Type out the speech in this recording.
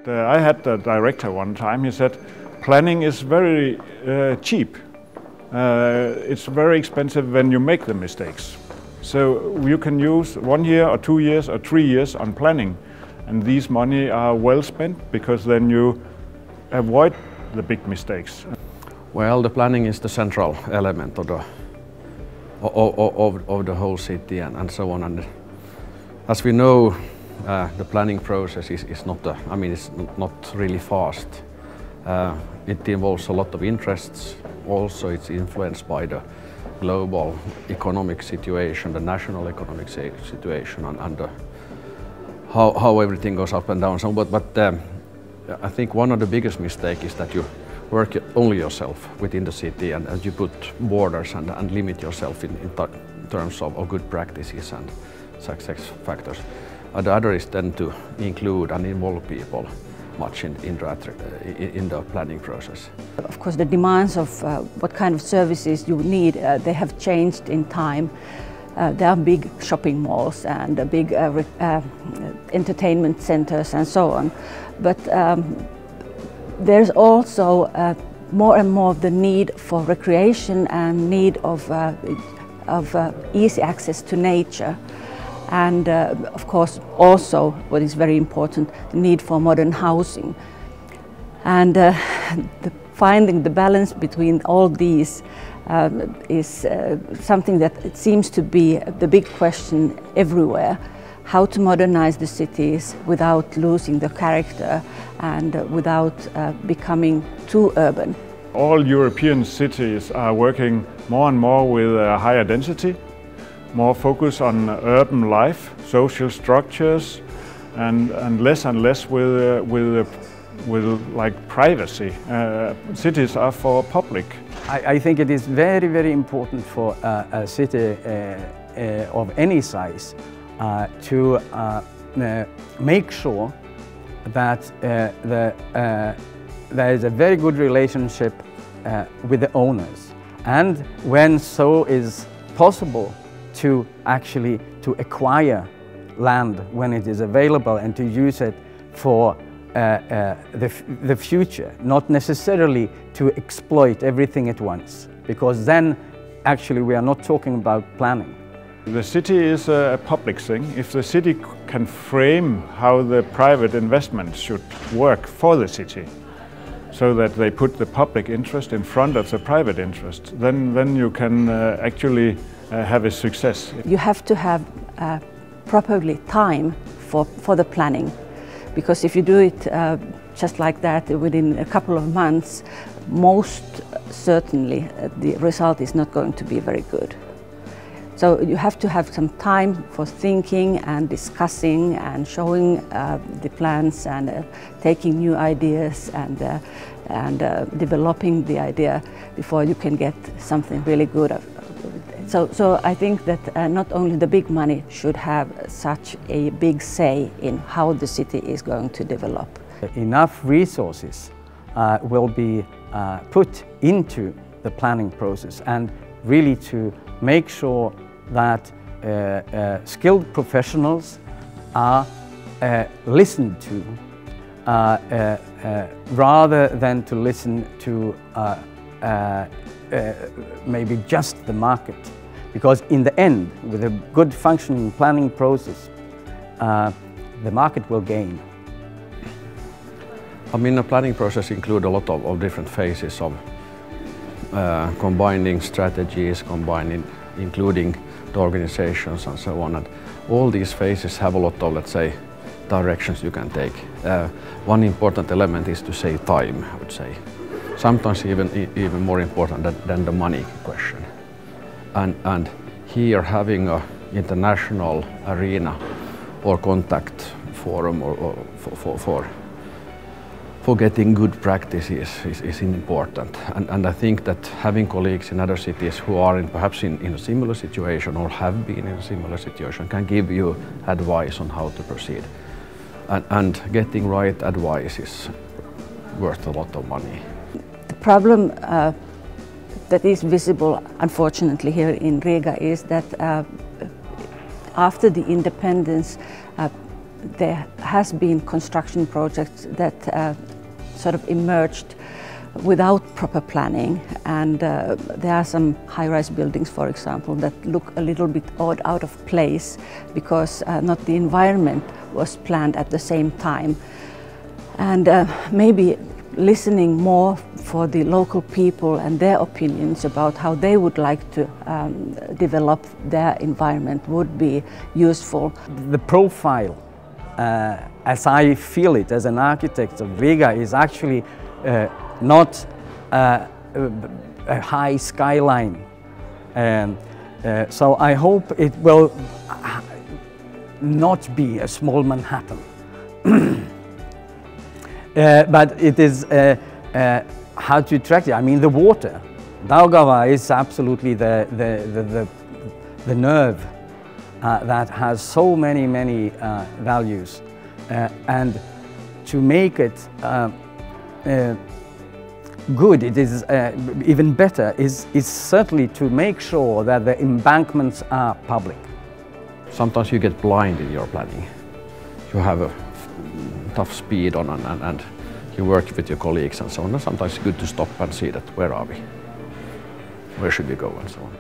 I had the director one time, he said, planning is very cheap. It's very expensive when you make the mistakes. So you can use 1 year or 2 years or 3 years on planning, and these money are well spent because then you avoid the big mistakes. Well, the planning is the central element of the whole city and so on. And as we know, the planning process is not it's not really fast. It involves a lot of interests. Also, it's influenced by the global economic situation, the national economic situation, and how everything goes up and down. So, but I think one of the biggest mistakes is that you work only yourself within the city, and you put borders and limit yourself in terms of good practices and success factors. The other is then to include and involve people much in the planning process. Of course, the demands of what kind of services you need, they have changed in time. There are big shopping malls and big entertainment centers and so on. But there's also more and more the need for recreation and need of easy access to nature. And of course also what is very important, the need for modern housing. And finding the balance between all these is something that it seems to be the big question everywhere. How to modernize the cities without losing the character and without becoming too urban. All European cities are working more and more with a higher density, more focus on urban life, social structures, and less with like privacy. Cities are for public. I think it is very, very important for a city of any size to make sure that there is a very good relationship with the owners, and when so is possible, to actually acquire land when it is available and to use it for the future, not necessarily to exploit everything at once, because then actually we are not talking about planning. The city is a public thing. If the city can frame how the private investment should work for the city, so that they put the public interest in front of the private interest, then you can actually have a success. You have to have properly time for the planning, because if you do it just like that within a couple of months, most certainly the result is not going to be very good. So you have to have some time for thinking and discussing and showing the plans and taking new ideas and developing the idea before you can get something really good. So I think that not only the big money should have such a big say in how the city is going to develop. Enough resources will be put into the planning process, and really to make sure that skilled professionals are listened to rather than to listen to maybe just the market. Because in the end, with a good functioning planning process, the market will gain. The planning process includes a lot of different phases of combining strategies, including the organizations and so on. And all these phases have a lot of, let's say, directions you can take. One important element is to save time, I would say. Sometimes even more important than the money question. And here having an international arena or contact forum for getting good practices is important. And I think that having colleagues in other cities who are perhaps in a similar situation or have been in a similar situation can give you advice on how to proceed. And getting right advice is worth a lot of money. The problem that is visible, unfortunately, here in Riga is that after the independence, there has been construction projects that sort of emerged without proper planning, and there are some high-rise buildings, for example, that look a little bit odd, out of place, because not the environment was planned at the same time. And maybe listening more for the local people and their opinions about how they would like to develop their environment would be useful. The profile, as I feel it as an architect of Riga, is actually not a high skyline. So I hope it will not be a small Manhattan. But it is how to attract it. I mean, the water. Daugava is absolutely the nerve that has so many values, and to make it good, it is even better, is certainly to make sure that the embankments are public. Sometimes you get blind in your planning. You have a tough speed on and you work with your colleagues and so on. And sometimes it's good to stop and see that where are we? Where should we go and so on.